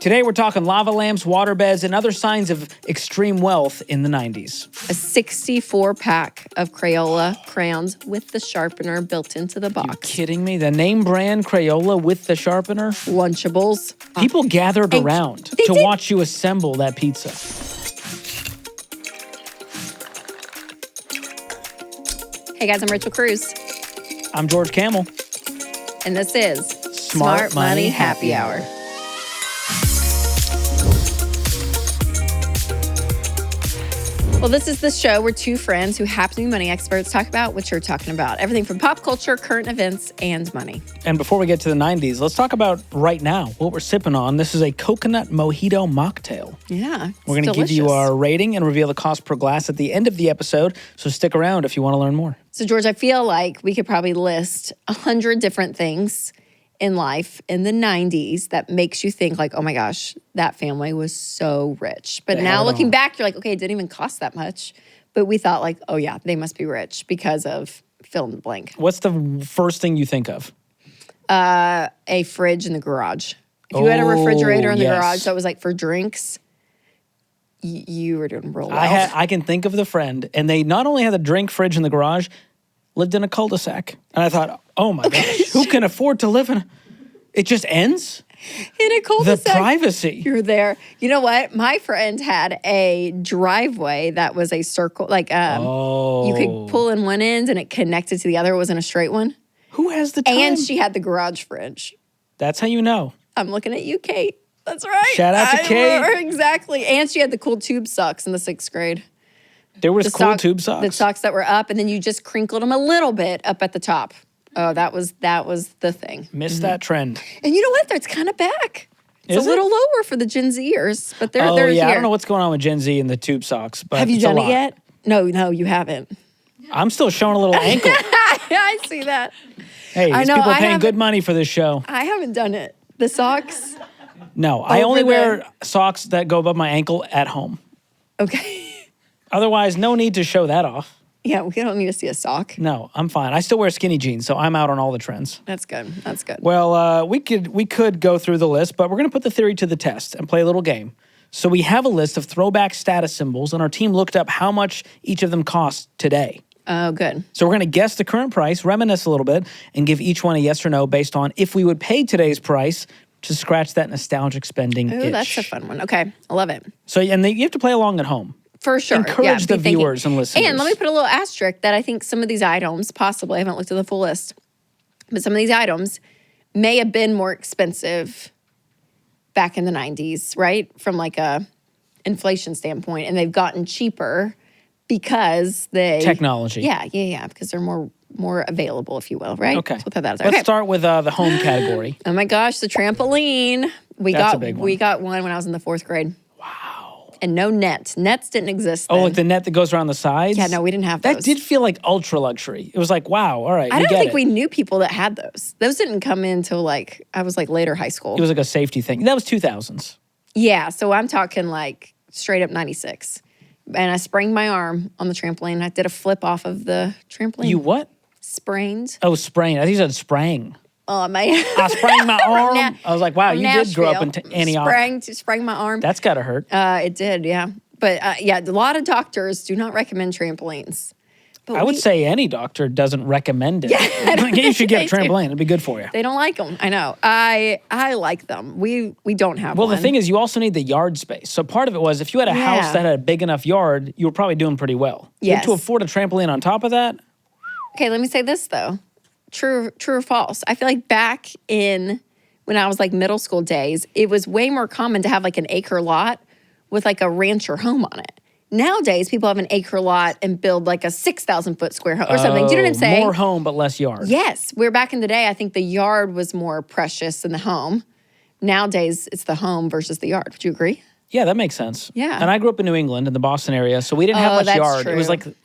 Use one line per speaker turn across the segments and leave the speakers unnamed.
Today we're talking lava lamps, water beds, and other signs of extreme wealth in the 90s.
A 64-pack of Crayola crayons with the sharpener built into the box.
You kidding me? The name brand Crayola with the sharpener?
Lunchables.
People gathered around to
did.
watch you assemble that pizza.
Hey guys, I'm Rachel Cruz.
I'm George Camel.
And this is
Smart Money Happy Hour.
Well, this is the show where two friends who happen to be money experts talk about what you're talking about. Everything from pop culture, current events, and money.
And before we get to the 90s, let's talk about right now, what we're sipping on. This is a coconut Mojito Mocktail.
Yeah,
We're going to give you our rating and reveal the cost per glass at the end of the episode, so stick around if you want to learn more.
So, George, I feel like we could probably list 100 different things in life in the 90s that makes you think like, oh my gosh, that family was so rich. But now looking back, you're like, okay, it didn't even cost that much. But we thought like, oh yeah, they must be rich because of fill in the blank.
What's the first thing you think of?
A fridge in the garage. If you had a refrigerator in the garage that was like for drinks, you were doing real well.
I can think of the friend, and they not only had a drink fridge in the garage, lived in a cul-de-sac. And I thought, oh my gosh, who can afford to live in it just ends?
In a cul-de-sac.
The privacy.
You're there. You know what? My friend had a driveway that was a circle. Like you could pull in one end and it connected to the other. It wasn't a straight one.
Who has the time?
And she had the garage fridge.
That's how you know.
I'm looking at you, Kate. That's right.
Shout out to Kate.
Exactly. And she had the cool tube socks in the 6th grade.
There was cool tube socks?
The socks that were up, and then you just crinkled them a little bit up at the top. Oh, that was the thing.
Missed that trend.
And you know what? It's kind of back. It's a little lower for the Gen Zers, but they're here.
I don't know what's going on with Gen Z and the tube socks, but
have you done it yet? No, you haven't.
I'm still showing a little ankle.
I see that.
Hey, these people are paying good money for this show.
I haven't done it. The socks?
No, I only wear socks that go above my ankle at home.
Okay.
Otherwise, no need to show that off.
Yeah, we don't need to see a sock.
No, I'm fine. I still wear skinny jeans, so I'm out on all the trends.
That's good. That's good.
Well, we could go through the list, but we're going to put the theory to the test and play a little game. So we have a list of throwback status symbols, and our team looked up how much each of them cost today.
Oh, good.
So we're going to guess the current price, reminisce a little bit, and give each one a yes or no based on if we would pay today's price to scratch that nostalgic spending itch.
Oh, that's a fun one. Okay, I love it.
So, and you have to play along at home.
For sure.
Encourage the viewers and listeners.
And let me put a little asterisk that I think some of these items, possibly, I haven't looked at the full list, but some of these items may have been more expensive back in the 90s, right? From like a inflation standpoint. And they've gotten cheaper because
technology.
Yeah, because they're more available, if you will, right?
Okay.
So we'll
Let's start with the home category.
Oh my gosh, the trampoline.
That's a big one.
We got one when I was in the 4th grade.
Wow.
And no nets. Nets didn't exist then.
Oh, like the net that goes around the sides?
Yeah, no, we didn't have those.
That did feel like ultra luxury. It was like, wow, all right,
I don't think we knew people that had those. Those didn't come in until like, I was like later high school.
It was like a safety thing. That was 2000s.
Yeah, so I'm talking like straight up 96. And I sprained my arm on the trampoline. I did a flip off of the trampoline.
You what?
Sprained.
Oh, sprained. I think you said sprang.
Oh,
I sprained my arm. I was like, wow, you did grow up in Antioch.
Sprang my arm.
That's got to hurt.
It did, yeah. But yeah, a lot of doctors do not recommend trampolines. But
I would say any doctor doesn't recommend it.
Yeah,
you should get a trampoline. It'd be good for you.
They don't like them. I know. I like them. We don't have one.
Well, the thing is, you also need the yard space. So part of it was if you had a house that had a big enough yard, you were probably doing pretty well.
Yes.
To afford a trampoline on top of that.
Okay, let me say this though. True or false? I feel like back in when I was like middle school days, it was way more common to have like an acre lot with like a rancher home on it. Nowadays, people have an acre lot and build like a 6,000 foot square home or something. Do you know what I'm saying?
More home, but less yard.
Yes. Where back in the day, I think the yard was more precious than the home. Nowadays, it's the home versus the yard. Would you agree?
Yeah, that makes sense.
Yeah.
And I grew up in New England, in the Boston area, so we didn't have much yard.
True.
It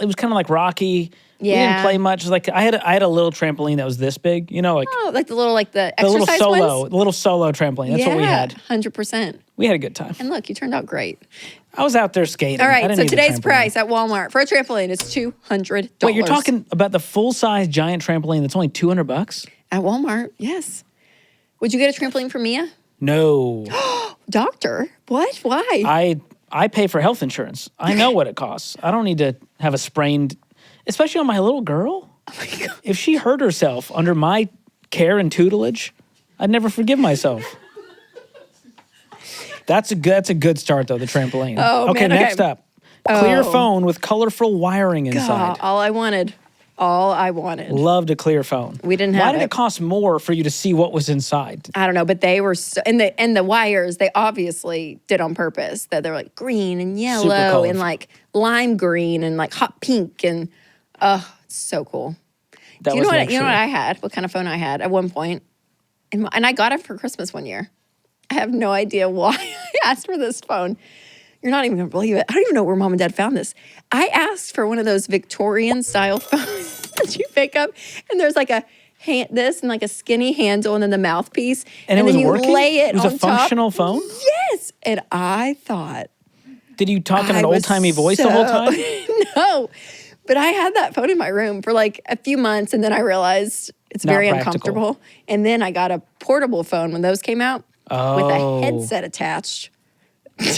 was kind of like rocky.
Yeah.
We didn't play much. Like I had a little trampoline that was this big, you know, like
like the
little
exercise
solo,
ones?
the little solo trampoline. That's what we had.
100%.
We had a good time.
And look, you turned out great.
I was out there skating.
All right, so today's price at Walmart for a trampoline is $200.
Wait, you're talking about the full-size giant trampoline that's only $200?
At Walmart, yes. Would you get a trampoline for Mia?
No.
Doctor? What? Why?
I pay for health insurance. I know what it costs. I don't need to have a sprained, especially on my little girl.
Oh my God.
If she hurt herself under my care and tutelage, I'd never forgive myself. That's a good start though, the trampoline.
Oh,
okay,
man,
next up. Clear phone with colorful wiring inside.
God, all I wanted.
Loved a clear phone.
We didn't have
Why did it cost more for you to see what was inside?
I don't know, but they were so, and the wires, they obviously did on purpose. That they're like green and yellow and like lime green and like hot pink and it's so cool. Do you know what I had? What kind of phone I had at one point? And I got it for Christmas one year. I have no idea why I asked for this phone. You're not even gonna believe it. I don't even know where Mom and Dad found this. I asked for one of those Victorian style phones that you pick up, and there's like a this and like a skinny handle, and then the mouthpiece,
and
then you
working?
lay it.
It was
on
a functional phone.
Yes, and I thought.
Did you talk in an old-timey voice the whole time?
No, but I had that phone in my room for like a few months, and then I realized it's very uncomfortable. And then I got a portable phone when those came out with a headset attached. And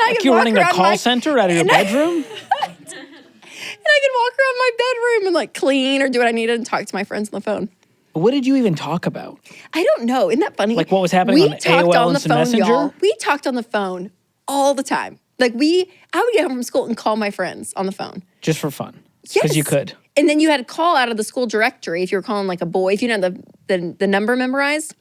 like you're running a call center out of your bedroom?
And I could walk around my bedroom and like clean or do what I needed and talk to my friends on the phone.
What did you even talk about?
I don't know. Isn't that funny?
Like what was happening on AOL Instant Messenger?
Y'all. We talked on the phone all the time. Like I would get home from school and call my friends on the phone.
Just for fun?
Yes.
Because you could.
And then you had to call out of the school directory if you were calling like a boy, if you didn't have the number memorized.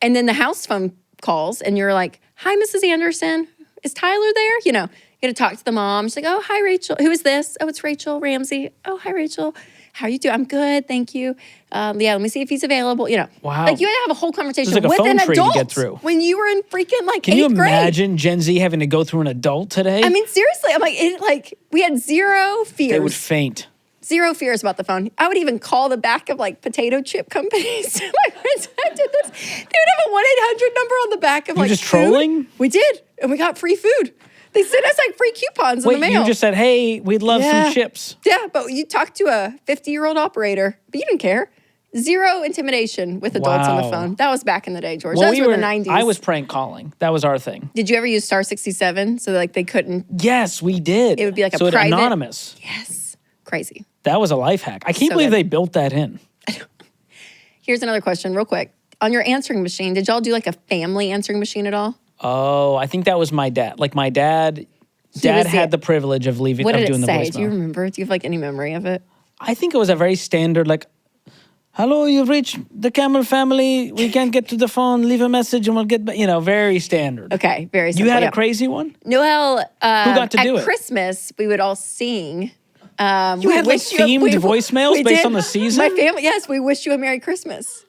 And then the house phone calls and you're like, hi, Mrs. Anderson. Is Tyler there? You know, you got to talk to the mom. She's like, oh, hi, Rachel. Who is this? Oh, it's Rachel Ramsey. Oh, hi, Rachel. How are you doing? I'm good. Thank you. Yeah, let me see if he's available. You know,
wow.
Like you had to have a whole conversation
like
with an adult
to get through.
When you were in freaking like 8th grade.
Can you imagine Gen Z having to go through an adult today?
I mean, seriously, I'm like, we had zero fears.
They would faint.
Zero fears about the phone. I would even call the back of like potato chip companies. My friends I did this. They would have a 1-800 number on the back of like
just
food.
trolling?
We did, and we got free food. They sent us like free coupons in the mail.
You just said, hey, we'd love some chips.
Yeah, but you talked to a 50-year-old operator, but you didn't care. Zero intimidation with adults on the phone. That was back in the day, George. Those were the 90s.
I was prank calling. That was our thing.
Did you ever use star 67 so like they couldn't?
Yes, we did.
It would be like
so
private.
Anonymous.
Yes, crazy.
That was a life hack. I can't believe they built that in.
Here's another question real quick. On your answering machine, did y'all do like a family answering machine at all?
Oh, I think that was my dad. Like my dad had the privilege of doing the voicemail.
Do you remember? Do you have like any memory of it?
I think it was a very standard like, hello, you've reached the Camel family. We can't get to the phone. Leave a message and we'll get back. You know, very standard.
Okay, very simple.
You had a crazy one?
Noel,
who got to do it?
At Christmas, we would all sing.
You had like themed voicemails based on the season?
My family, yes, we wish you a Merry Christmas.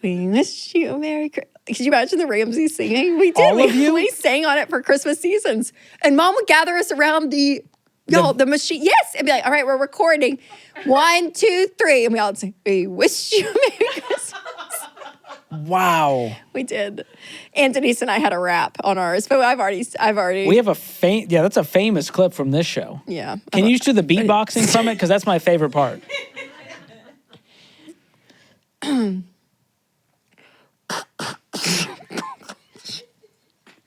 We wish you a Merry Christmas. Could you imagine the Ramsey singing? We did.
All of you?
We sang on it for Christmas seasons. And Mom would gather us around the machine. Yes. And be like, all right, we're recording. 1, 2, 3. And we all sing, we wish you a Merry Christmas.
Wow.
We did. And Denise and I had a rap on ours, but I've already.
We have that's a famous clip from this show.
Yeah.
Can you do the beatboxing from it? Because that's my favorite part.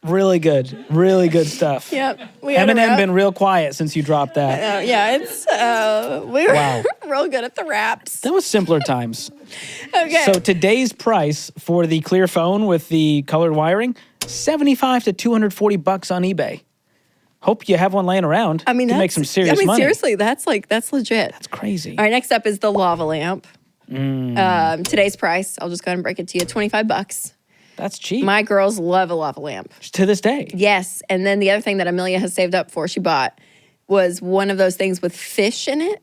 Really good stuff.
Yep.
Eminem been real quiet since you dropped that.
We were real good at the raps.
That was simpler times.
Okay.
So today's price for the clear phone with the colored wiring, $75 to $240 on eBay. Hope you have one laying around.
I mean,
to make some serious money.
Seriously, that's legit.
That's crazy.
All right, next up is the lava lamp. Today's price, I'll just go ahead and break it to you, $25.
That's cheap.
My girls love a lava lamp.
To this day.
Yes. And then the other thing that Amelia has saved up for, she bought, was one of those things with fish in it.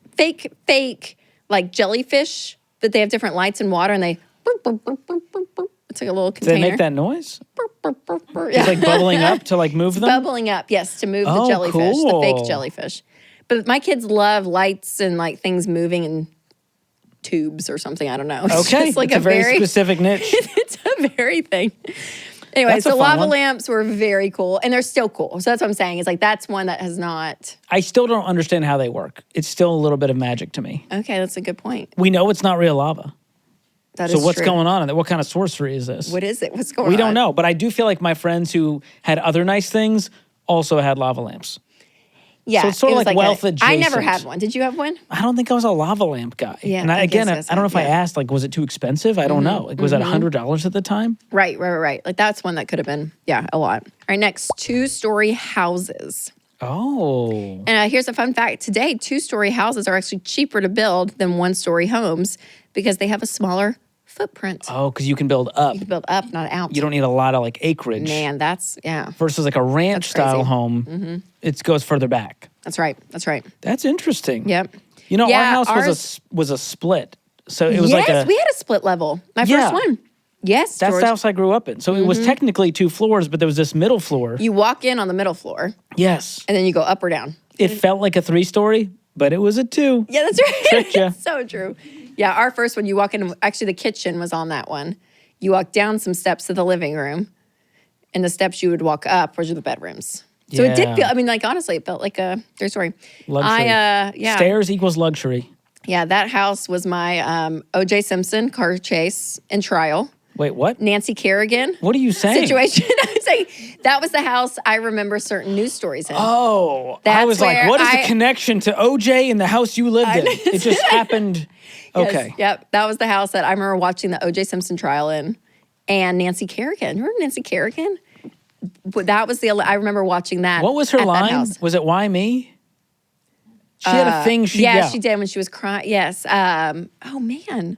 Fake, like jellyfish, that they have different lights and water, and they, it's like a little container.
Do they make that noise?
Yeah.
It's like bubbling up to like move them?
Bubbling up, yes, to move the jellyfish, the fake jellyfish. But my kids love lights and like things moving in tubes or something. I don't know.
It's like a very specific niche.
It's a very thing. Anyway, so lava lamps were very cool, and they're still cool. So that's what I'm saying. It's like that's one that has not.
I still don't understand how they work. It's still a little bit of magic to me.
Okay, that's a good point.
We know it's not real lava.
That
So
is
what's
true.
going on in there? What kind of sorcery is this?
What is it? What's going on?
We don't know, but I do feel like my friends who had other nice things also had lava lamps.
Yeah.
So it's sort
it
of
was
like wealth
I never
adjacent.
had one. Did you have one?
I don't think I was a lava lamp guy.
Yeah,
And
I
again,
guess
I don't know if I
yeah.
asked, like, was it too expensive? I don't know. Like, was that $100 at the time?
Right. Like that's one that could have been, a lot. All right, next, 2-story houses.
Oh.
And here's a fun fact. Today, 2-story houses are actually cheaper to build than 1-story homes because they have a smaller footprint.
Oh, because you can build up.
You can build up, not out.
You don't need a lot of like acreage.
Man, that's,
Versus like a ranch style
crazy.
home, it goes further back.
That's right.
That's interesting.
Yep.
You know,
Yeah,
our house was a split. So it was
yes,
like
we had a split level. My
Yeah.
first one. Yes,
that's
George.
the house I grew up in. So it was technically 2 floors, but there was this middle floor.
You walk in on the middle floor,
Yes.
and then you go up or down.
It felt like a 3-story, but it was a 2.
Yeah, that's right.
Tricked ya.
So true. Yeah, our first one, you walk in, actually the kitchen was on that one. You walk down some steps to the living room, and the steps you would walk up were the bedrooms. So it did
Yeah.
feel, I mean, like honestly, it felt like a 3-story.
Luxury.
Yeah.
Stairs equals luxury.
Yeah, that house was my O.J. Simpson car chase and trial.
Wait, what?
Nancy Kerrigan
What are you saying?
situation. I was saying that was the house I remember certain news stories in.
Oh, I
That's
was like,
where
what is the connection to OJ and the house you lived in? It just happened.
Yes,
Okay.
Yep. That was the house that I remember watching the O.J. Simpson trial in. And Nancy Kerrigan. Remember Nancy Kerrigan? That was I remember watching that.
What was her
at that
line?
house.
Was it why me? She had a thing she
Yeah, she did when she was crying. Yes. Oh, man.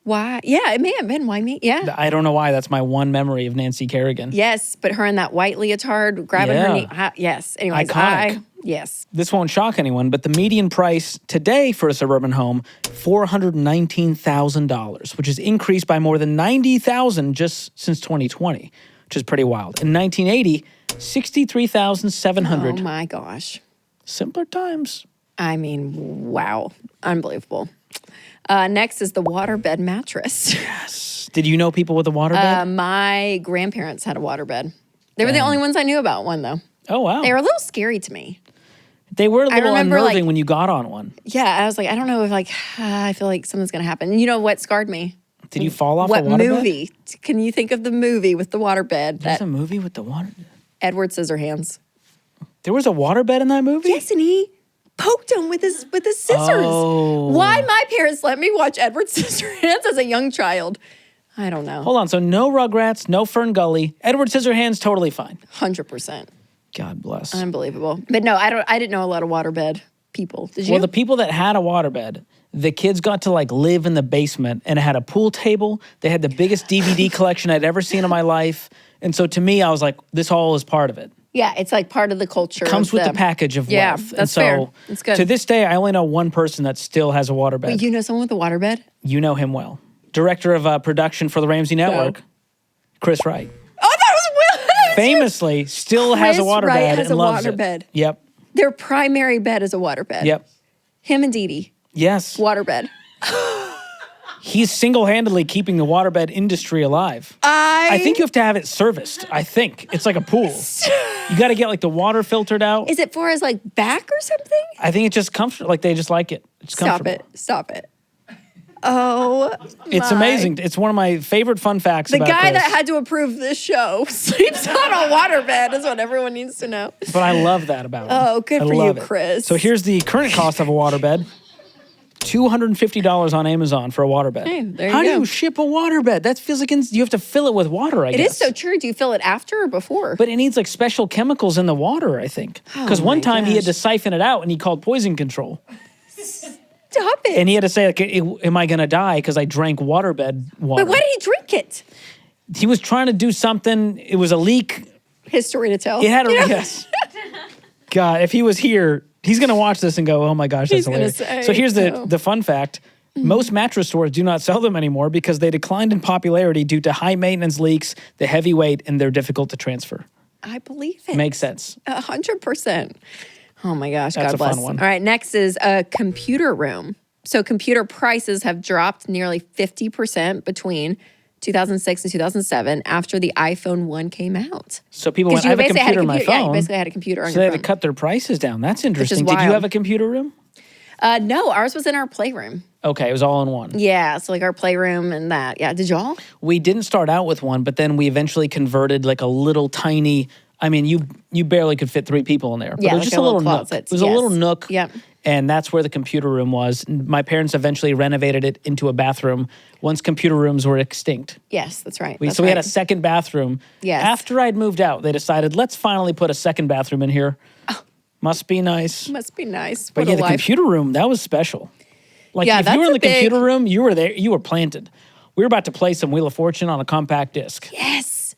Why? Yeah, it may have been why me. Yeah.
I don't know why. That's my one memory of Nancy Kerrigan.
Yes, but her in that white leotard grabbing her knee. Yes. Anyways,
Iconic.
Yes.
This won't shock anyone, but the median price today for a suburban home, $419,000, which has increased by more than $90,000 just since 2020, which is pretty wild. In 1980, $63,700.
Oh my gosh.
Simpler times.
I mean, wow. Unbelievable. Next is the waterbed mattress.
Did you know people with a waterbed?
My grandparents had a waterbed. They were the only ones I knew about one, though.
Oh, wow.
They were a little scary to me.
They were a little
remember,
unnerving
like-
when you got on one.
Yeah, I was like, I don't know if I feel like something's going to happen. And you know what scarred me?
Did you fall off
What
a waterbed?
movie? Can you think of the movie with the waterbed?
There's
That
a movie with the water.
Edward Scissorhands.
There was a waterbed in that movie?
Yes, and he poked him with his scissors.
Oh.
Why my parents let me watch Edward Scissorhands as a young child? I don't know.
Hold on. So no Rugrats, no Fern Edward Scissorhands, totally fine.
100%.
God bless.
Unbelievable. But no, I didn't know a lot of waterbed people. Did you?
Well, the people that had a waterbed, the kids got to like live in the basement and it had a pool table. They had the biggest DVD collection I'd ever seen in my life. And so to me, I was like, this all is part of it.
Yeah, it's like part of the culture.
Comes with the package of
Yeah,
wealth. And
that's
so
fair. That's good.
to this day, I only know one person that still has a waterbed.
Wait, you know someone with a waterbed?
You know him well. Director of production for the Ramsey Network, Chris Wright.
Oh, that was Will.
Famously, still has a
Chris
waterbed
Wright has
and
a
loves
waterbed.
it. Yep.
Their primary bed is a waterbed.
Yep.
Him and Dee Dee,
Yes.
waterbed.
He's single-handedly keeping the waterbed industry alive. I think you have to have it serviced. I think. It's like a pool. You got to get like the water filtered out.
Is it for his like back or something?
I think it's just comfortable. Like they just like it. It's comfortable.
Stop it. Oh,
It's amazing. It's one of my favorite fun facts
The
about
guy
Chris.
that had to approve this show sleeps on a waterbed is what everyone needs to know.
But I love that about him.
Oh, good
I
for you,
love it.
Chris.
So here's the current cost of a waterbed. $250 on Amazon for a waterbed.
Hey, there you
How do
go.
you ship a waterbed? That feels like you have to fill it with water, I
It
guess.
is so true. Do you fill it after or before?
But it needs like special chemicals in the water, I think. Because
Oh
one
my
time he had
gosh.
to siphon it out and he called poison control.
Stop it.
And he had to say, like, am I going to die because I drank waterbed water?
But why did he drink it?
He was trying to do something. It was a leak.
His story to tell.
It had a,
You know?
yes. God, if he was here, he's going to watch this and go, oh my gosh, that's
He's gonna
hilarious.
say,
So here's
oh.
the fun fact. Most mattress stores do not sell them anymore because they declined in popularity due to high maintenance leaks, the heavy weight, and they're difficult to transfer.
I believe it.
Makes sense.
100%. Oh my gosh,
That's
God
a
bless.
fun one.
All right, next is a computer room. So computer prices have dropped nearly 50% between 2006 and 2007 after the iPhone 1 came out.
So people went,
Because
I
you
have a
basically had
computer on my
Yeah, you
phone.
basically had a computer on
So they
your
had
phone.
to cut their prices down. That's interesting. Did you
wild.
have a computer room?
No, ours was in our playroom.
Okay, it was all in one.
Yeah, so like our playroom and that. Yeah, did y'all?
We didn't start out with one, but then we eventually converted like a little tiny. I mean, you barely could fit 3 people in there. But
Yeah,
it was
like
just
a
a little
little
nook.
closet.
It was a little
Yes.
nook.
Yep.
And that's where the computer room was. My parents eventually renovated it into a bathroom once computer rooms were extinct.
Yes, that's right.
So we had a second bathroom.
Yes.
After I'd moved out, they decided, let's finally put a second bathroom in here. Must be nice.
Must be nice.
But
What
yeah,
a
the
life.
computer room, that was special. Like
Yeah,
if you were
that's
in
a
the computer
big-
room, you were there, you were planted. We were about to play some Wheel of Fortune on a compact disc.
Yes,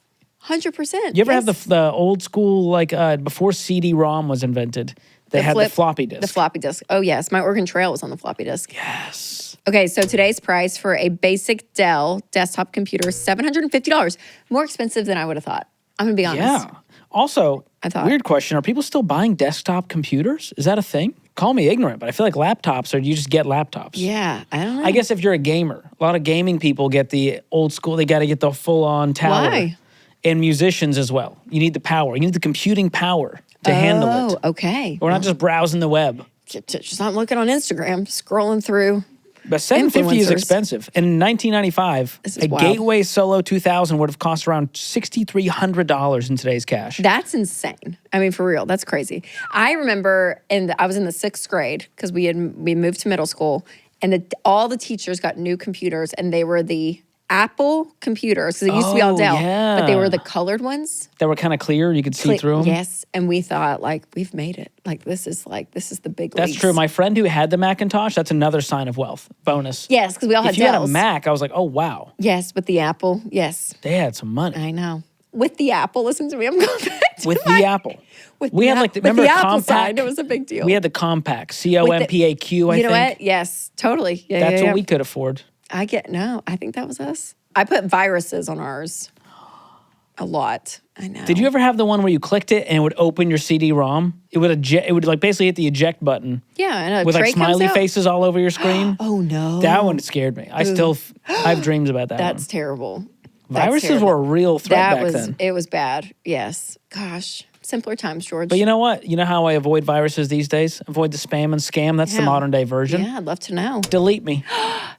100%.
You ever have the old school, like before CD-ROM was invented, they had the floppy disk.
The floppy disk. Oh, yes. My Oregon Trail was on the floppy disk.
Yes.
Okay, so today's price for a basic Dell desktop computer is $750. More expensive than I would have thought. I'm going to be honest.
Yeah. Also,
I thought-
weird question, are people still buying desktop computers? Is that a thing? Call me ignorant, but I feel like laptops, or you just get laptops.
Yeah, I don't know.
I guess if you're a gamer, a lot of gaming people get the old school, they got to get the full-on tower.
Why?
And musicians as well. You need the power. You need the computing power to handle it.
Oh, okay.
We're not just browsing the web.
Just not looking on Instagram, scrolling through.
But $750 is
Influencers.
expensive. In 1995,
This is
a
wild.
Gateway Solo 2000 would have cost around $6,300 in today's cash.
That's insane. I mean, for real, that's crazy. I remember, I was in the 6th grade because we moved to middle school, and all the teachers got new computers, and they were the Apple computers because it used to be all
Oh,
Dell, but they
yeah.
were the colored ones.
That were kind of clear. You could see through them.
Yes, and we thought like we've made it. Like this is the big.
That's
leagues.
true. My friend who had the Macintosh, that's another sign of wealth. Bonus.
Yes, because we all had
If you had a
Dells.
Mac, I was like, oh, wow.
Yes, with the Apple. Yes,
They had some money.
I know. With the Apple, listen to me. I'm going back to
With
my-
the Apple.
With
We
the
had like,
with
remember
the
the
Apple
compact?
sign, it was a big deal.
We had the compact, COMPAQ, I
You know
think.
what? Yes, totally. Yeah,
That's
yeah,
what we could afford.
I think that was us. I put viruses on ours. A lot. I know.
Did you ever have the one where you clicked it and it would open your CD-ROM? It would like basically hit the eject button
Yeah, and a
with
tray
like
comes
smiley
out.
faces all over your screen.
Oh no.
That one scared me. I have dreams about that
That's
one.
terrible. That's
Viruses
terrible.
were a real threat back then.
It was bad. Yes. Gosh. Simpler times, George.
But you know what? You know how I avoid viruses these days? Avoid the spam and scam. That's the
Yeah.
modern day version.
Yeah, I'd love to know.
Delete me.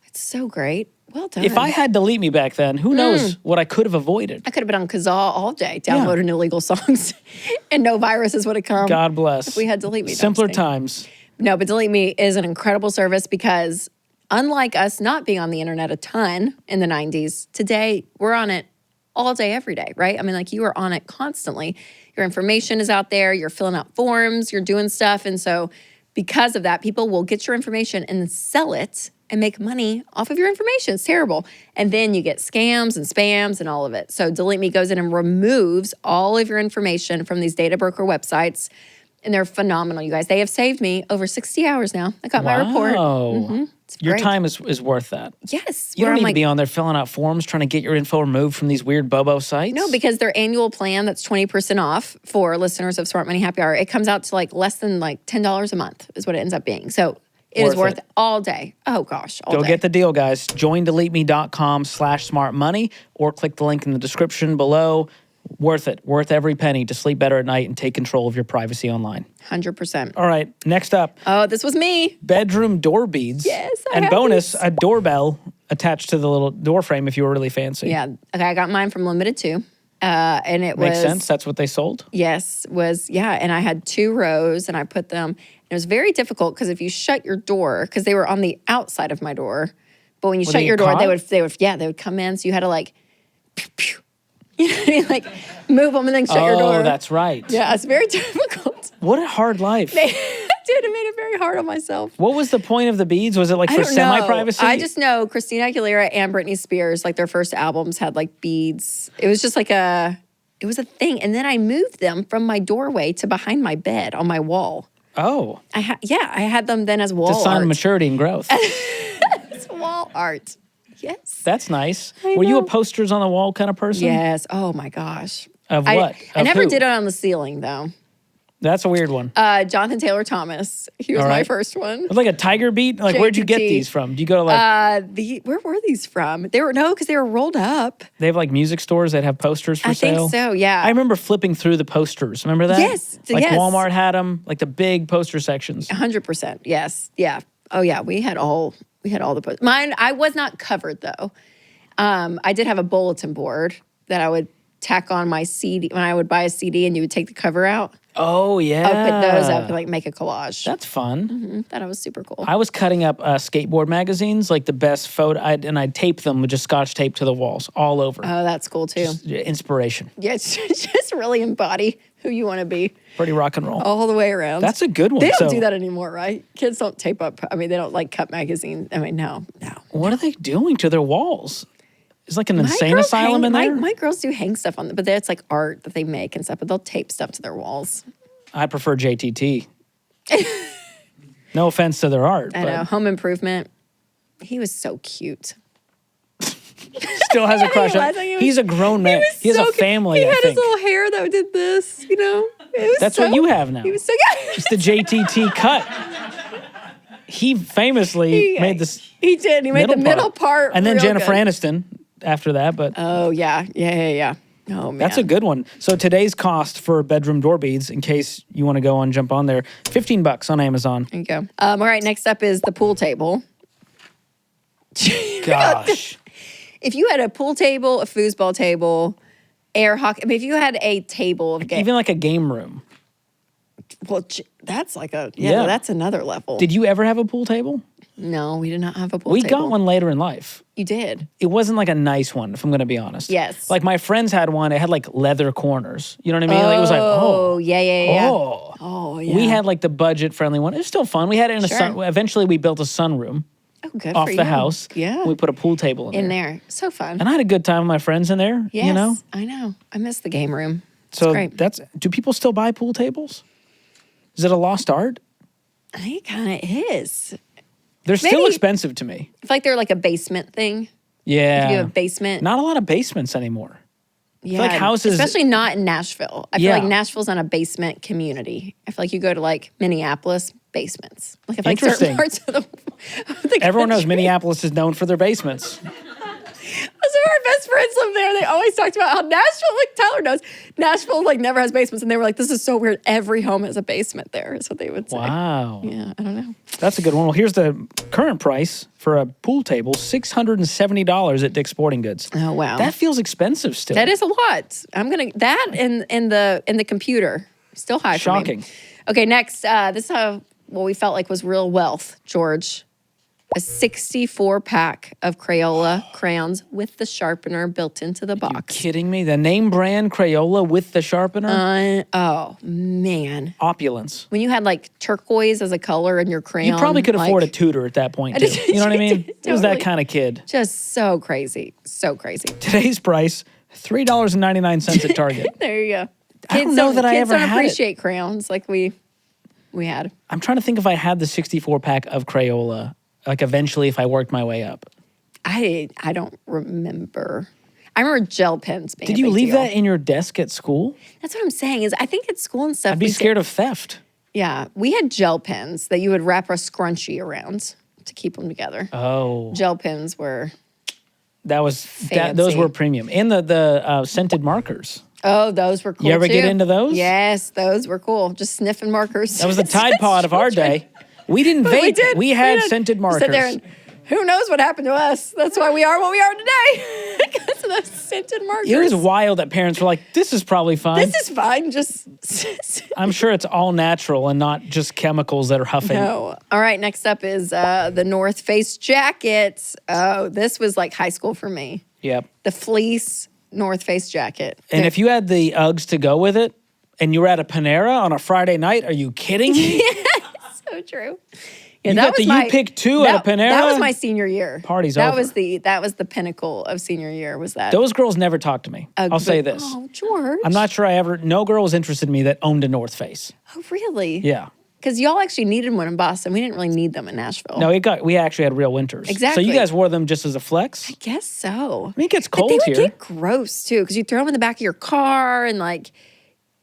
It's so great. Well done.
If I had delete me back then, who knows what I could have avoided?
I could have been on Kazaa all day downloading illegal songs and no viruses would have come.
God bless.
If we had Delete Me. No, I'm
Simpler
just kidding.
times.
No, but Delete Me is an incredible service because unlike us not being on the internet a ton in the 90s, today we're on it all day, every day, right? I mean, like you are on it constantly. Your information is out there, you're filling out forms, you're doing stuff. And so because of that, people will get your information and sell it and make money off of your information. It's terrible. And then you get scams and spams and all of it. So Delete Me goes in and removes all of your information from these data broker websites. And they're phenomenal, you guys. They have saved me over 60 hours now. I got my report.
Wow.
It's
Your
great.
time is worth that.
Yes.
You
where
don't
I'm
need to be on there filling out forms trying to get your info removed from these weird Bobo sites.
No, because their annual plan that's 20% off for listeners of Smart Money Happy Hour, it comes out to like less than like $10 a month is what it ends up being. So it is
Worth
worth all day. Oh gosh, all
Go
day.
get the deal, guys. JoinDeleteMe.com/smartmoney or click the link in the description below. Worth it. Worth every penny to sleep better at night and take control of your privacy online.
100%.
All right, next up,
Oh, this was me.
bedroom door beads.
Yes, I
And
have
bonus,
these.
a doorbell attached to the little door frame if you were really fancy.
Yeah. Okay, I got mine from Limited Too. And it
Makes
was
sense. That's what they sold.
Yes, and I had 2 rows and I put them, and it was very difficult because if you shut your door, because they were on the outside of my door, but when you shut
they
your
get
door,
caught?
they would come in, so you had to like, pew, pew. You know what I mean? Like move them and then shut your door.
Oh, that's right.
Yeah, it's very difficult.
What a hard life.
Dude, it made it very hard on myself.
What was the point of the beads? Was it like
I
for
don't know.
semi-privacy?
I just know Christina Aguilera and Britney Spears, like their first albums had like beads. It was just like it was a thing. And then I moved them from my doorway to behind my bed on my wall.
Oh,
I had them then as wall
it's a sign
art.
of maturity and growth.
It's wall art. Yes.
That's nice.
I
Were you a
know.
posters on the wall kind of person?
Yes. Oh my gosh.
Of
I
what?
I
Of
never
who?
did it on the ceiling though.
That's a weird one.
Jonathan Taylor Thomas. He was
All
my
right.
first one.
It's like a tiger beat. Like, where'd you get
JTT.
these from? Do you go to like?
Where were these from? They were because they were rolled up.
They have like music stores that have posters for
I
sale.
think so. Yeah.
I remember flipping through the posters. Remember that?
Yes,
Like
yes.
Walmart had them, like the big poster sections.
100%. Yes. Yeah. Oh yeah. We had all We had all the posters. Mine, I was not covered though. I did have a bulletin board that I would tack on my CD when I would buy a CD, and you would take the cover out.
Oh, yeah.
I would put those up and like make a collage.
That's fun.
Thought it was super cool.
I was cutting up skateboard magazines, like the best photo, and I'd tape them with just Scotch tape to the walls all over.
Oh, that's cool too.
Inspiration.
Yeah, it's just really embody who you want to be
Pretty rock and roll.
all the way around.
That's a good one.
They don't do that anymore, right? Kids don't tape up. I mean, they don't like cut magazines. I mean, no.
What are they doing to their walls? Is like an insane asylum in there?
My girls do hang stuff on them, but it's like art that they make and stuff, but they'll tape stuff to their walls.
I prefer JTT. No offense to their art.
I know. Home Improvement. He was so cute.
Still has a crush on him. He's a grown man. He has a family,
He
I
had
think.
his little hair that did this, you know?
That's what you have now.
He was so good.
It's the JTT cut. He famously made this.
He did. He made the middle part.
And then
real
Jennifer
good.
Aniston after that. But
Oh, yeah. Yeah. Oh, man.
that's a good one. So today's cost for bedroom door beads, in case you want to go jump on there, $15 on Amazon.
There you go. All right, next up is the pool table.
Gosh.
If you had a pool table, a foosball table, air hockey, I mean, if you had a table of games,
Even like a game room.
well, that's like
Yeah.
that's another level.
Did you ever have a pool table?
No, we did not have a pool
We
table.
got one later in life.
You did?
It wasn't like a nice one, if I'm going to be honest.
Yes.
Like my friends had one. It had like leather corners. You know what I mean? Like, it was like,
Oh, yeah.
oh.
Oh, yeah.
We had like the budget-friendly one. It was still fun. We had it in a
Sure.
sun. Eventually, we built a sunroom
Oh, good
off
for
the
you.
house.
Yeah.
We put a pool table
in there. So fun.
And I had a good time with my friends in there.
Yes,
You know?
I know. I miss the game room. It's
So
great.
do people still buy pool tables? Is it a lost art?
I think it kind of is.
They're still
Maybe-
expensive to me.
I feel like they're like a basement thing.
Yeah.
If you have a basement.
Not a lot of basements anymore.
Yeah,
like houses-
especially not in Nashville. I feel
Yeah.
like Nashville's not a basement community. I feel like you go to like Minneapolis, basements. Like I feel like certain
Interesting.
parts of the
Everyone knows
country-
Minneapolis is known for their basements.
Some of our best friends live there. They always talked about how Nashville, like Tyler knows, Nashville like never has basements, and they were like, "This is so weird. Every home has a basement there." Is what they would say.
Wow.
Yeah, I don't know.
That's a good one. Well, here's the current price for a pool table, $670 at Dick's Sporting Goods.
Oh wow,
That feels expensive still.
that is a lot. I'm gonna that in the computer still high. For me.
Shocking.
Okay, next. This is what we felt like was real wealth, George. A 64-pack of Crayola crayons with the sharpener built into the
You
box.
kidding me? The name brand Crayola with the sharpener?
Oh, man.
Opulence.
When you had like turquoise as a color in your crayon.
You probably could afford a
like,
tutor at that point, too. You know what I mean? It was that
Totally.
kind of kid.
Just so crazy. So crazy.
Today's price, $3.99 at Target.
There you go.
I don't know that I
kids
ever
don't
had it.
appreciate crayons like we had.
I'm trying to think if I had the 64-pack of Crayola, like eventually if I worked my way up.
I don't remember. I remember gel pens being
Did
a
you
big
leave
deal.
that in your desk at school?
That's what I'm saying is I think at school and stuff.
I'd be scared of theft.
Yeah, we had gel pens that you would wrap a scrunchie around to keep them together.
Oh.
Gel pens were
Those
Fancy.
were premium. And the scented markers.
those were cool.
You ever get
too.
into those?
Yes, those were cool. Just sniffing markers.
That was the Tide Pod of our day. We didn't vape. We had scented markers.
Sit there and who knows what happened to us? That's why we are what we are today. Because of those scented markers.
It was wild that parents were like, this is probably fine.
This is fine. Just
I'm sure it's all natural and not just chemicals that are huffing.
no. All right. Next up is the North Face jacket. Oh, this was like high school for me.
Yep.
The fleece North Face jacket.
And if you had the Uggs to go with it and you were at a Panera on a Friday night, are you kidding me?
So true. Yeah,
You
that
got the
was my-
You Pick Two at a Panera?
That was my senior year.
Party's
that
over.
was the pinnacle of senior year. Was that?
Those girls never talked to me. I'll say this.
Oh, George.
I'm not sure no girl was interested in me that owned a North Face.
Oh, really?
Yeah.
Because y'all actually needed one in Boston. We didn't really need them in Nashville.
No, we actually had real winters.
Exactly.
So you guys wore them just as a flex?
I guess so.
I mean, it gets
But
cold
they would
here.
get gross too, because you throw them in the back of your car and like,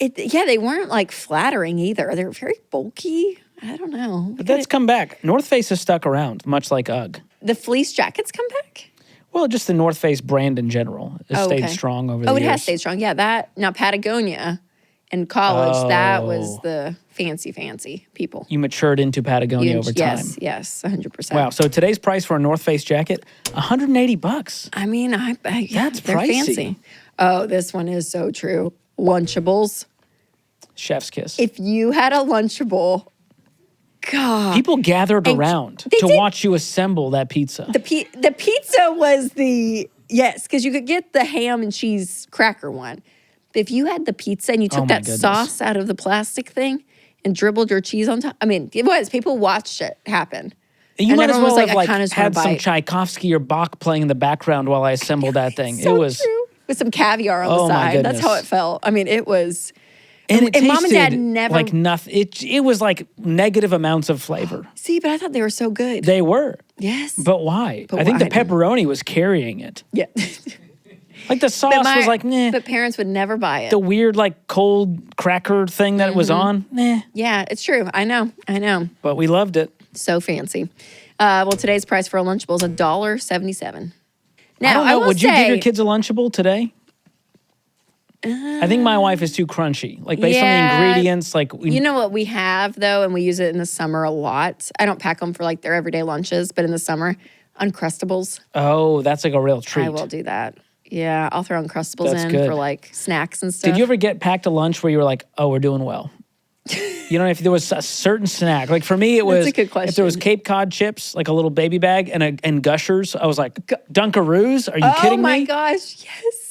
they weren't like flattering either. They were very bulky. I don't know.
But that's come back. North Face has stuck around, much like UGG.
The fleece jackets come back?
Well, just the North Face brand in general has stayed
okay.
strong over the
Oh,
years.
it has stayed strong. Yeah, now Patagonia in college, that was
Oh.
the fancy people.
You matured into Patagonia over time.
Yes, 100%.
Wow. So today's price for a North Face jacket, $180.
I mean,
That's
they're
pricey.
fancy. Oh, this one is so true. Lunchables.
Chef's kiss.
If you had a Lunchable, God.
People gathered around to
did.
watch you assemble that pizza.
The pizza was yes, because you could get the ham and cheese cracker one. But if you had the pizza and you took that sauce out of the plastic thing and dribbled your cheese on top, I mean, it was. People watched it happen.
You might as well have
I
had some Tchaikovsky or Bach playing in the background while I assembled that thing.
So
it was
true. With some caviar on the side.
My
That's how it felt. I mean, it was.
And it tasted
Mom and Dad never
like nothing. It was like negative amounts of flavor.
See, but I thought they were so good.
They were.
Yes.
But why? I think the pepperoni was carrying it.
Yeah.
Like the sauce was like, nah.
But parents would never buy it.
The weird like cold cracker thing that it was on, nah.
Yeah, it's true. I know.
But we loved it.
So fancy. Well, today's price for a Lunchable is $1.77. Now,
I don't know. Would you give your
say,
kids a Lunchable today? I think my wife is too crunchy. Like based on the ingredients, like
you know what we have though, and we use it in the summer a lot. I don't pack them for like their everyday lunches, but in the summer, Uncrustables.
Oh, that's like a real treat.
I will do that. Yeah, I'll throw Uncrustables
That's
in
good.
for like snacks and stuff.
Did you ever get packed a lunch where you were like, oh, we're doing well? You know, if there was a certain snack, like for me, it was
That's a good question.
if there was Cape Cod chips, like a little baby bag, and Gushers, I was like, Dunkaroos? Are you kidding me?
Oh my gosh, yes.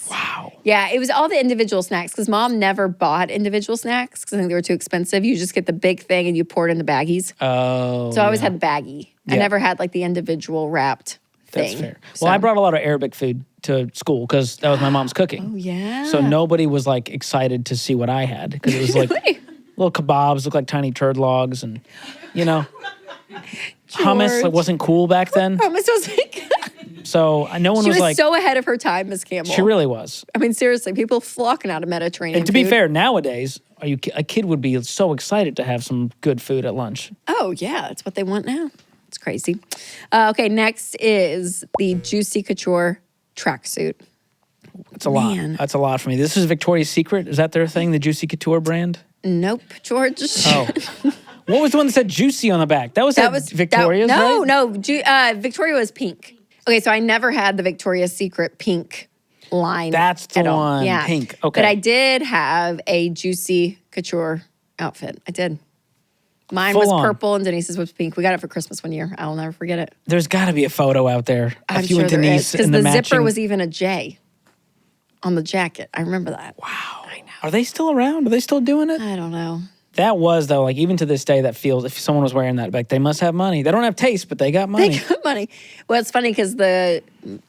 Wow.
Yeah, it was all the individual snacks because Mom never bought individual snacks because I think they were too expensive. You just get the big thing and you pour it in the baggies.
Oh.
So I always had the baggie. I never had like the individual wrapped thing.
That's fair. Well, I brought a lot of Arabic food to school because that was my mom's cooking.
Oh, yeah.
So nobody was like excited to see what I had because it was like little kebabs, looked like tiny turd logs, and you know, hummus like wasn't cool back then.
Hummus was like.
So no one was like.
She was so ahead of her time, Miss Campbell.
She really was.
I mean, seriously, people flocking out of Mediterranean.
And to be fair, nowadays, a kid would be so excited to have some good food at lunch.
Oh yeah, that's what they want now. It's crazy. Okay, next is the Juicy Couture tracksuit.
It's a lot. That's a lot for me. This is Victoria's Secret. Is that their thing, the Juicy Couture brand?
Nope, George.
Oh. What was the one that said Juicy on the back? That was Victoria's, right?
No. Victoria was pink. Okay, so I never had the Victoria's Secret pink line.
That's the one,
yeah.
pink. Okay.
But I did have a Juicy Couture outfit. I did. Mine
Full
was
on.
purple and Denise's was pink. We got it for Christmas one year. I'll never forget it.
There's got to be a photo out there
I'm
of you
sure
and
there
Denise
is.
in
Because
the
the zipper
matching.
was even a J on the jacket. I remember that.
Wow.
I know.
Are they still around? Are they still doing it?
I don't know.
That was, though, like even to this day, that feels, if someone was wearing that, like they must have money. They don't have taste, but they got money.
They got money. Well, it's funny because the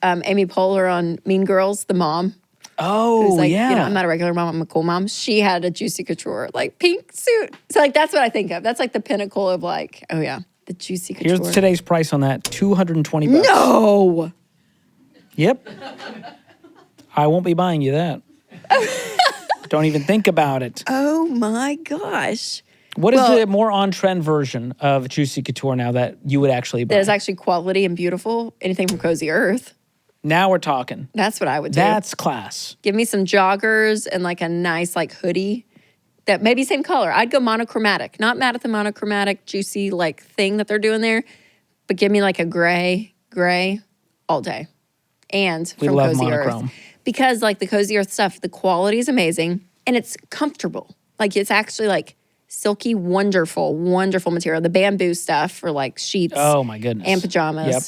Amy Poehler on Mean Girls, the mom,
Oh,
who's like,
yeah.
you know, I'm not a regular mom, I'm a cool mom. She had a Juicy Couture, like pink suit. So like that's what I think of. That's like the pinnacle of like, oh yeah, the Juicy Couture.
Here's today's price on that, $220.
No.
Yep. I won't be buying you that. Don't even think about it.
Oh my gosh.
What is the more on-trend version of Juicy Couture now that you would actually buy?
There's actually quality and beautiful. Anything from Cozy Earth.
Now we're talking.
That's what I would do.
That's class.
Give me some joggers and like a nice like hoodie that maybe same color. I'd go monochromatic. Not mad at the monochromatic juicy like thing that they're doing there, but give me like a gray all day. And
We
from
love
Cozy
monochrome.
Earth. Because like the Cozy Earth stuff, the quality is amazing and it's comfortable. Like it's actually like silky, wonderful material. The bamboo stuff for like sheets
Oh, my goodness.
and pajamas.
Yep.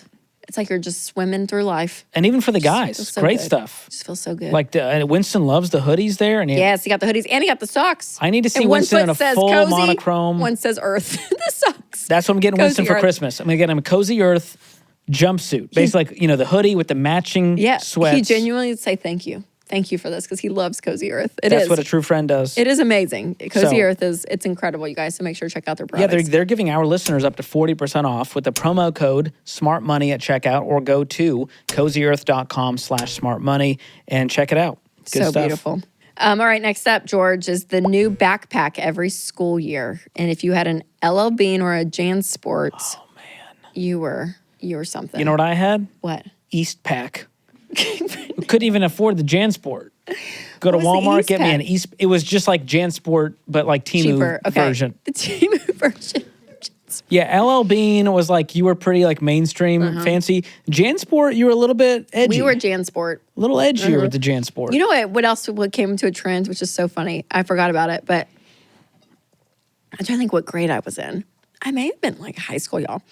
It's like you're just swimming through life.
And even for the guys,
feels so
great
good.
stuff.
Just feels so good.
Like Winston loves the hoodies there. And
Yes, he got the hoodies and he got the socks.
I need to see
And one
Winston in
foot
a
says
full
cozy,
monochrome.
One says Earth. The socks.
That's what I'm getting
Cozy
Winston for
Earth.
Christmas. I'm going to get him a Cozy Earth jumpsuit. Basically, like, the hoodie with the matching sweats.
He genuinely would say thank you. Thank you for this because he loves Cozy Earth.
That's what a true friend does.
It is amazing. Cozy
So-
Earth it's incredible, you guys. So make sure to check out their
Yeah,
products.
they're giving our listeners up to 40% off with the promo code SmartMoney at checkout, or go to cozyearth.com/smartmoney and check it out. Good
so
stuff.
beautiful. All right, next up, George, is the new backpack every school year. And if you had an LL Bean or a Jan Sports, you were something.
You know what I had?
What?
Eastpak. We couldn't even afford the JanSport. Go to
What was the
Walmart, get me an
East
It was just like JanSport, but like Temu
cheaper. Okay.
version.
The Temu version.
Yeah, LL Bean was like, you were pretty like mainstream, fancy. JanSport, you were a little bit edgy.
We were JanSport.
a little edgier with the JanSport.
You know what else what came into a trend, which is so funny? I forgot about it, but I'm trying to think what grade I was in. I may have been like high school, y'all.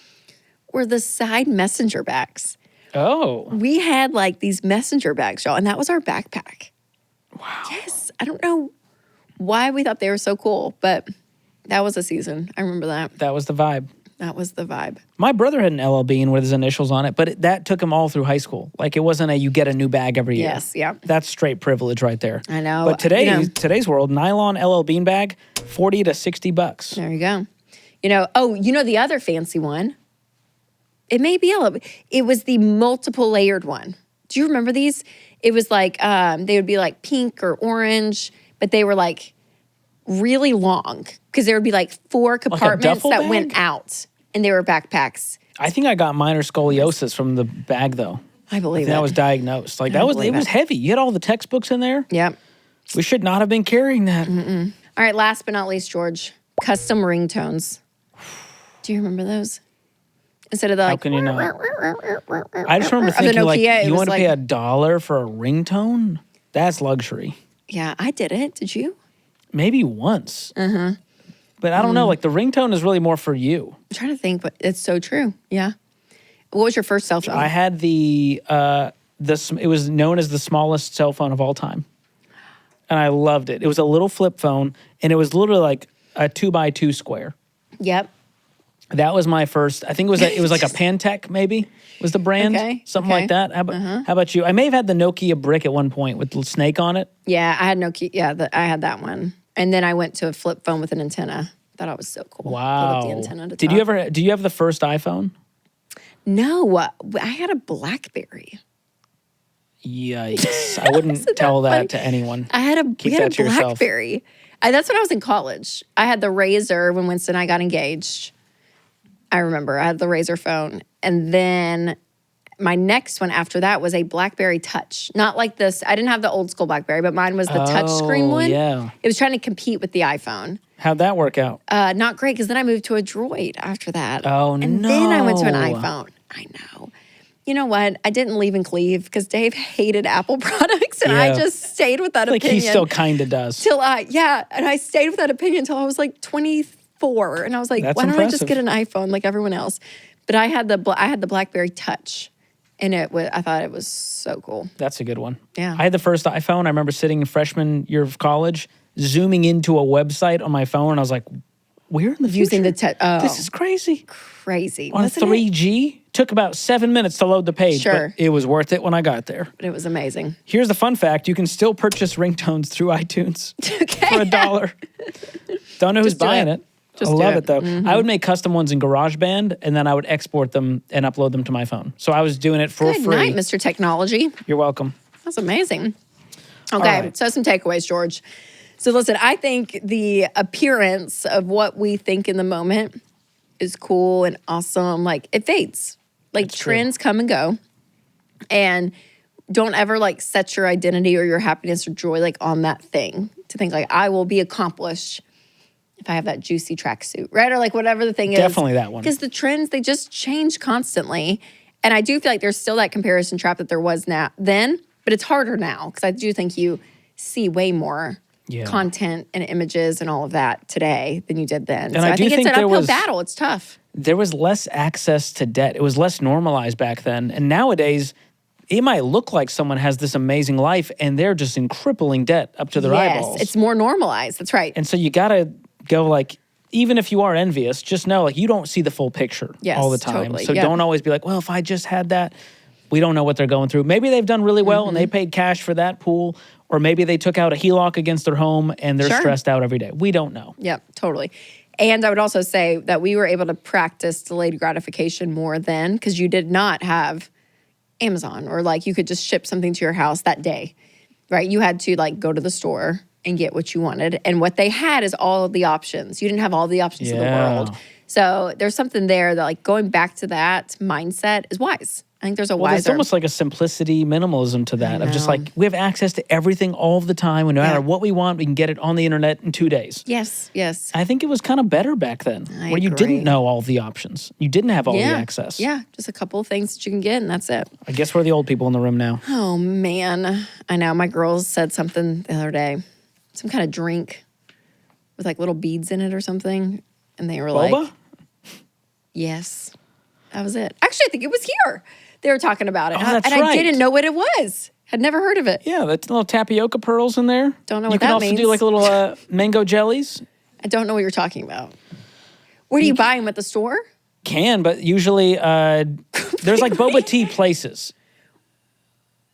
Were the side messenger bags.
Oh.
We had like these messenger bags, y'all, and that was our backpack.
Wow.
Yes. I don't know why we thought they were so cool, but that was a season. I remember that.
That was the vibe.
That was the vibe.
My brother had an LL Bean with his initials on it, but that took him all through high school. Like it wasn't you get a new bag every year.
Yes, yeah.
That's straight privilege right there.
I know.
But today's world, nylon LL Bean bag, $40 to $60.
There you go. The other fancy one? It may be LL. It was the multiple layered one. Do you remember these? It was like, they would be like pink or orange, but they were like really long because there would be like 4 compartments that
bag?
went out and they were backpacks.
I think I got minor scoliosis from the bag though.
I believe it.
That was diagnosed. Like it was heavy. You had all the textbooks in there.
Yep.
We should not have been carrying that.
All right, last but not least, George, custom ringtones. Do you remember those? Instead of the
How
like,
can you not? I just remember thinking like, you want to pay $1 for a ringtone? That's luxury.
Yeah, I did it. Did you?
Maybe once. But I don't know. Like the ringtone is really more for you.
I'm trying to think, but it's so true. Yeah. What was your first cell phone?
I had it was known as the smallest cell phone of all time. And I loved it. It was a little flip phone and it was literally like a 2x2 square.
Yep.
That was my first. I think it was like a Pantech maybe was the brand.
Okay.
Something like that. How about you? I may have had the Nokia brick at one point with the snake on it.
Yeah, I had Nokia. Yeah, I had that one. And then I went to a flip phone with an antenna. Thought it was so cool.
Wow.
Pulled up the antenna to
Did
talk.
you have the first iPhone?
No, I had a BlackBerry.
Yikes. I wouldn't tell that to anyone.
We had a
yourself.
BlackBerry. That's when I was in college. I had the Razor when Winston and I got engaged. I remember I had the Razor phone. And then my next one after that was a BlackBerry Touch. Not like this. I didn't have the old school BlackBerry, but mine was the touchscreen one.
Yeah.
It was trying to compete with the iPhone.
How'd that work out?
Not great, because then I moved to a Droid after that.
Oh,
and then I went to an iPhone. I know. You know what? I didn't leave and cleave because Dave hated Apple products, and I just stayed with that opinion.
Like he still kind of does.
And I stayed with that opinion until I was like 24, and I was like,
That's
why don't I just
impressive.
get an iPhone like everyone else? But I had the BlackBerry Touch, and I thought it was so cool.
That's a good one.
Yeah.
I had the first iPhone. I remember sitting in freshman year of college, zooming into a website on my phone, and I was like, we're in the future.
Using the
This is crazy.
crazy.
On
Wasn't
3G, took about 7 minutes to load the page,
Sure.
but it was worth it when I got there.
But it was amazing.
Here's the fun fact. You can still purchase ringtones through iTunes for $1. Don't know who's
Just do
buying
it.
it.
Just
I
do
love
it.
it though. I would make custom ones in GarageBand, and then I would export them and upload them to my phone. So I was doing it for
Good
free.
night, Mr. Technology.
You're welcome.
That's amazing. Okay,
right.
so some takeaways, George. So listen, I think the appearance of what we think in the moment is cool and awesome. Like it fades. Like trends come and go. And don't ever like set your identity or your happiness or joy like on that thing. To think like I will be accomplished if I have that juicy tracksuit, right? Or like whatever the thing is.
Definitely that one.
Because the trends, they just change constantly. And I do feel like there's still that comparison trap that there was then, but it's harder now because I do think you see way more content and images and all of that today than you did then.
And
so
I
I
do
think it's
think
an
there
uphill
was-
battle. It's tough.
There was less access to debt. It was less normalized back then. And nowadays, it might look like someone has this amazing life and they're just in crippling debt up to their eyeballs.
Yes, it's more normalized. That's right.
And so you got to go like, even if you are envious, just know like you don't see the full picture all the time.
Totally.
So
Yeah.
don't always be like, well, if I just had that, we don't know what they're going through. Maybe they've done really well and they paid cash for that pool, or maybe they took out a HELOC against their home and they're stressed out every day. We don't know.
Yep, totally. And I would also say that we were able to practice delayed gratification more then because you did not have Amazon or like you could just ship something to your house that day, right? You had to like go to the store and get what you wanted. And what they had is all of the options. You didn't have all the options in the world. So there's something there that like going back to that mindset is wise. I think there's a
Well,
wiser.
it's almost like a simplicity minimalism to that of just like we have access to everything all of the time. And no matter what we want, we can get it on the internet in 2 days.
Yes, yes.
I think it was kind of better back then where you
agree.
didn't know all the options. You didn't have all the access.
Yeah, just a couple of things that you can get and that's it.
I guess we're the old people in the room now.
Oh, man. I know. My girls said something the other day. Some kind of drink with like little beads in it or something. And they were
Boba?
like, yes, that was it. Actually, I think it was here. They were talking about it.
Oh, that's
and
right.
I didn't know what it was. Had never heard of it.
Yeah, that's little tapioca pearls in there.
Don't know
you
what
can
that
also
means.
do like little mango jellies.
I don't know what you're talking about. Where do you buy them at the store?
Can, but usually there's like boba tea places.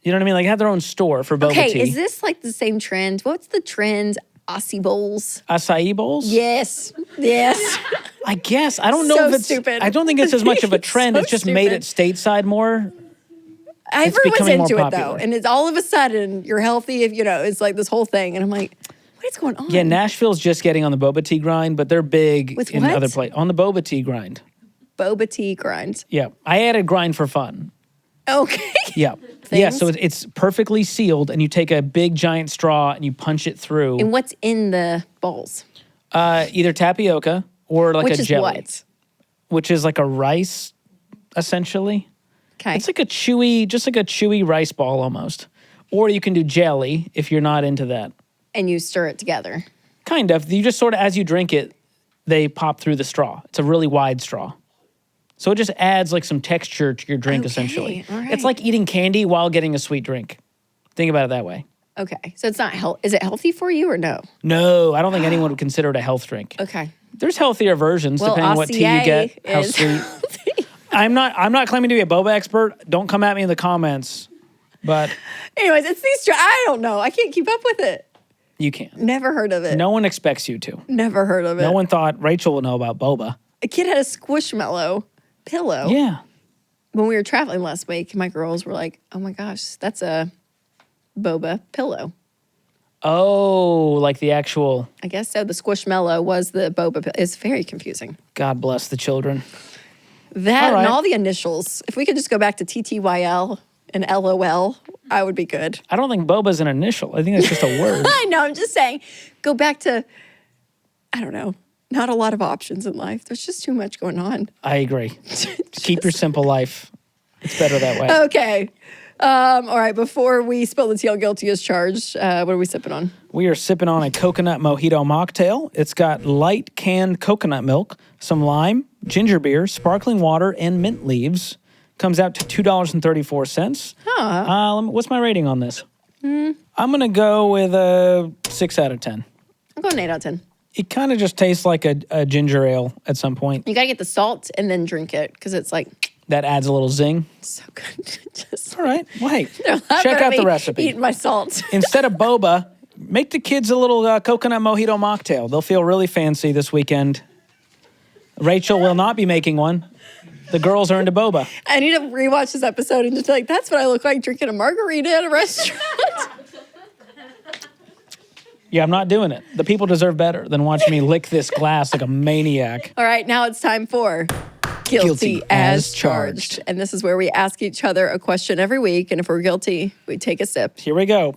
You know what I mean? Like have their own store for boba tea.
Okay, is this like the same trend? What's the trend? Aussie bowls?
Acai bowls?
Yes. Yes.
I guess. I don't know
So
if it's
stupid.
I don't think it's as much of a trend.
So
It's just made it stateside more.
Everyone's
becoming more
into it though.
popular.
And it's all of a sudden you're healthy if it's like this whole thing. And I'm like, what is going on?
Yeah, Nashville's just getting on the boba tea grind, but they're big
With
in
what?
other places. On the boba tea grind.
Boba tea grind.
Yeah. I added grind for fun.
Okay.
Yeah. Yeah,
Things?
so it's perfectly sealed and you take a big giant straw and you punch it through.
And what's in the bowls?
Either tapioca or like
Which
a
is
jelly.
what?
Which is like a rice, essentially.
Okay.
It's like a chewy rice ball almost. Or you can do jelly if you're not into that.
And you stir it together.
Kind of. You just sort of, as you drink it, they pop through the straw. It's a really wide straw. So it just adds like some texture to your drink, essentially.
all right.
It's like eating candy while getting a sweet drink. Think about it that way.
Okay. So it's not is it healthy for you or no?
No, I don't think anyone would consider it a health drink.
Okay.
There's healthier versions
Well,
depending on what tea you
Acier
get, how
is
sweet.
healthy.
I'm not claiming to be a boba expert. Don't come at me in the comments. But
Anyways, it's these I don't know. I can't keep up with it.
you can.
Never heard of it.
No one expects you to.
Never heard of it.
No one thought Rachel would know about boba.
A kid had a squishmallow pillow.
Yeah.
When we were traveling last week, my girls were like, oh my gosh, that's a boba pillow.
Oh, like the actual,
I guess so. The squishmallow was the boba pillow. It's very confusing.
God bless the children.
That
All right.
and all the initials. If we could just go back to TTYL and LOL, I would be good.
I don't think boba's an initial. I think it's just a word.
I know, I'm just saying, go back to, I don't know, not a lot of options in life. There's just too much going on.
I agree. Keep your simple life. It's better that way.
Okay. All right, before we spill the tea on guilty as charged, what are we sipping on?
We are sipping on a coconut mojito mocktail. It's got light canned coconut milk, some lime, ginger beer, sparkling water, and mint leaves. Comes out to $2.34. What's my rating on this? I'm going to go with a 6 out of 10.
I'm going 8 out of 10.
It kind of just tastes like a ginger ale at some point.
You got to get the salt and then drink it because it's like
That adds a little zing.
so good. Just
All right. Well, hey,
they're laughing
check
at
out the
me
recipe.
Eating my salt.
Instead of boba, make the kids a little coconut mojito mocktail. They'll feel really fancy this weekend. Rachel will not be making one. The girls are into boba.
I need to rewatch this episode and just be like, that's what I look like drinking a margarita at a restaurant.
Yeah, I'm not doing it. The people deserve better than watching me lick this glass like a maniac.
All right, now it's time for Guilty as Charged. And this is where we ask each other a question every week. And if we're guilty, we take a sip.
Here we go.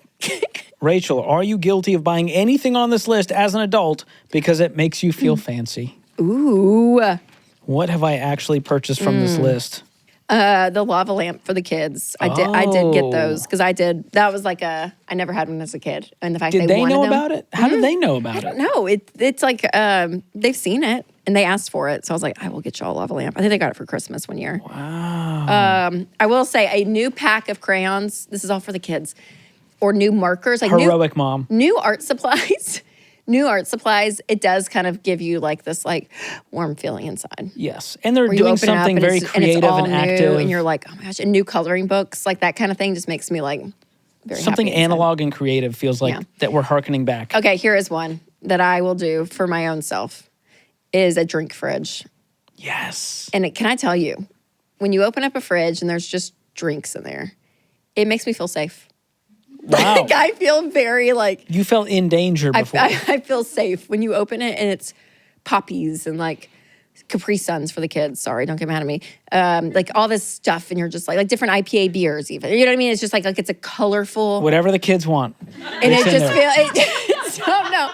Rachel, are you guilty of buying anything on this list as an adult because it makes you feel fancy?
Ooh.
What have I actually purchased from this list?
The lava lamp for the kids. I did get those because that was like I never had one as a kid. And the fact
Did they
wanted
know
them,
about it? How did they know about it?
No, it's like they've seen it and they asked for it. So I was like, I will get y'all a lava lamp. I think they got it for Christmas one year.
Wow.
I will say a new pack of crayons. This is all for the kids. Or new markers. Like
Heroic mom.
New art supplies. New art supplies. It does kind of give you like this like warm feeling inside.
Yes. And they're
Where you
doing
open it up
something
and
very
it's
creative
all
and
new,
active.
and you're like, oh my gosh, and new coloring books, like that kind of thing just makes me like very
Something
happy inside.
analog and creative feels like
Yeah.
that we're hearkening back.
Okay, here is one that I will do for my own self is a drink fridge.
Yes.
And can I tell you, when you open up a fridge and there's just drinks in there, it makes me feel safe.
Wow.
Like I feel very like
You felt in danger before.
I feel safe when you open it and it's poppies and like Capri Suns for the kids. Sorry, don't get mad at me. Like all this stuff, and you're just like different IPA beers, even. You know what I mean? It's just like it's a colorful.
Whatever the kids want.
And it just feels. No,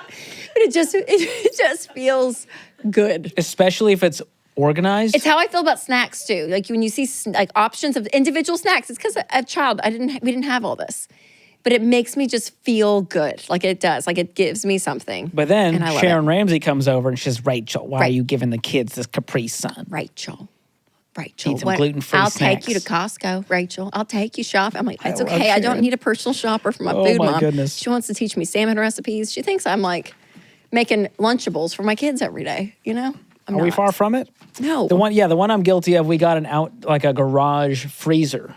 but it just feels good.
Especially if it's organized.
It's how I feel about snacks too. Like when you see like options of individual snacks, it's because a child we didn't have all this. But it makes me just feel good. Like it does. Like it gives me something.
But then Sharon Ramsey comes over and she says, Rachel, why are you giving the kids this Capri Sun?
Rachel.
Need some gluten-free
I'll
snacks.
take you to Costco, Rachel. I'll take you shopping. I'm like, it's okay. I don't need a personal shopper for my food, Mom.
Goodness.
She wants to teach me salmon recipes. She thinks I'm like making Lunchables for my kids every day, you know?
Are we far from it?
No.
The one I'm guilty of, we got a garage freezer.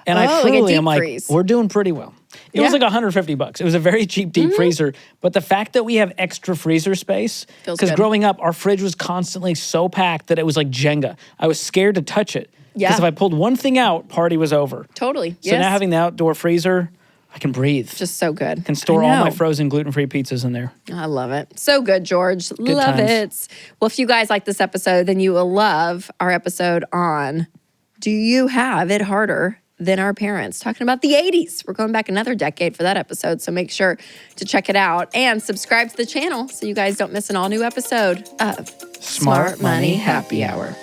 And I truly am like, we're doing pretty well. It was like $150. It was a very cheap deep freezer. But the fact that we have extra freezer space, because growing up, our fridge was constantly so packed that it was like Jenga. I was scared to touch it. Because if I pulled one thing out, party was over.
Totally.
So now having the outdoor freezer, I can breathe.
Just so good.
Can store all my frozen gluten-free pizzas in there.
I love it. So good, George. Love it. Well, if you guys like this episode, then you will love our episode on Do You Have It Harder Than Our Parents? Talking about the 80s. We're going back another decade for that episode, so make sure to check it out and subscribe to the channel so you guys don't miss an all-new episode of
Smart Money Happy Hour.